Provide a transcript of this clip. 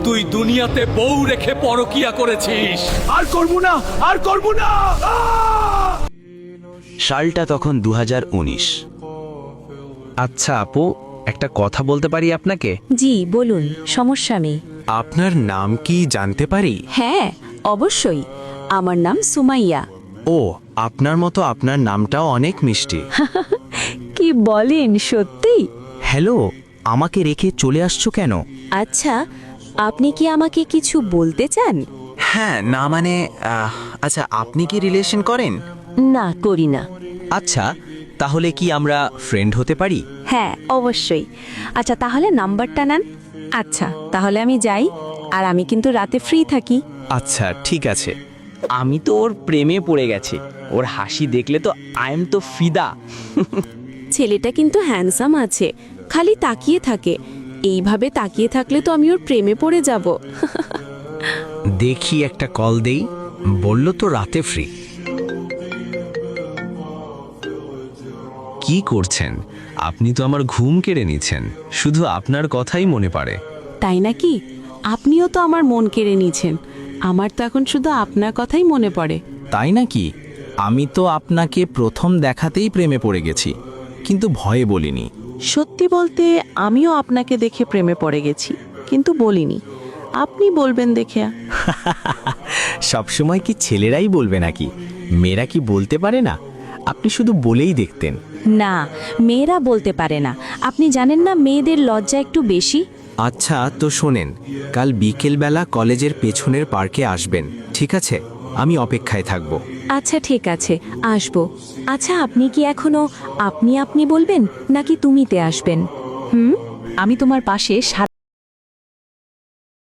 তুই দুনিয়াতে বউ রেখে পরকিয়া করেছিস। আর করবো না, আর করবো না। সালটা তখন 2019। আচ্ছা আপু, একটা কথা বলতে পারি আপনাকে? জি বলুন, সমস্যা নেই। আপনার নাম কি জানতে পারি? হ্যাঁ অবশ্যই, আমার নাম সুমাইয়া। ও, আপনার মতো আপনার নামটাও অনেক মিষ্টি। কি বলেন, সত্যি? হ্যালো, আমাকে রেখে চলে আসছো কেন? আচ্ছা, আপনি কি আমাকে কিছু বলতে চান? হ্যাঁ, না মানে আচ্ছা, আপনি কি রিলেশন করেন? না, করি না। আচ্ছা, তাহলে কি আমরা ফ্রেন্ড হতে পারি? হ্যাঁ অবশ্যই। আচ্ছা তাহলে নাম্বারটা নেন। আচ্ছা তাহলে আমি যাই, আর আমি কিন্তু রাতে ফ্রি থাকি। আচ্ছা ঠিক আছে। আমি তো ওর প্রেমে পড়ে গেছি। ওর হাসি দেখলে তো আই এম তো ফিদা। ছেলেটা কিন্তু হ্যান্ডসাম আছে, খালি তাকিয়ে থাকে। এইভাবে তাকিয়ে থাকলে তো আমি ওর প্রেমে পড়ে যাব। দেখি একটা কল দেই। বলল তো রাতে ফ্রি। কি করছেন? আপনি তো আমার ঘুম কেড়ে নিচ্ছেন। শুধু আপনার কথাই মনে পড়ে। তাই নাকি? আপনিও তো আমার মন কেড়ে নিয়েছেন। আমার তো এখন শুধু আপনার কথাই মনে পড়ে। তাই নাকি? আমি তো আপনাকে প্রথম দেখাতেই প্রেমে পড়ে গেছি, কিন্তু ভয়ে বলিনি। সত্যি বলতে আমিও আপনাকে দেখে প্রেমে পড়ে গেছি, কিন্তু বলিনি। আপনি বলবেন দেখে। সবসময় কি ছেলেরাই বলবে নাকি? মেয়েরা কি বলতে পারে না? আপনি শুধু বলেই দেখতেন। না, মেয়েরা বলতে পারে না। আপনি জানেন না, মেয়েদের লজ্জা একটু বেশি। আচ্ছা তো শোনেন, কাল বিকেলবেলা কলেজের পেছনের পার্কে আসবেন, ঠিক আছে? আমি অপেক্ষায় থাকব। আচ্ছা ঠিক আছে, আসবো। আচ্ছা আপনি কি এখনো আপনি আপনি বলবেন, নাকি তুমিতে আসবেন? আমি তোমার পাশে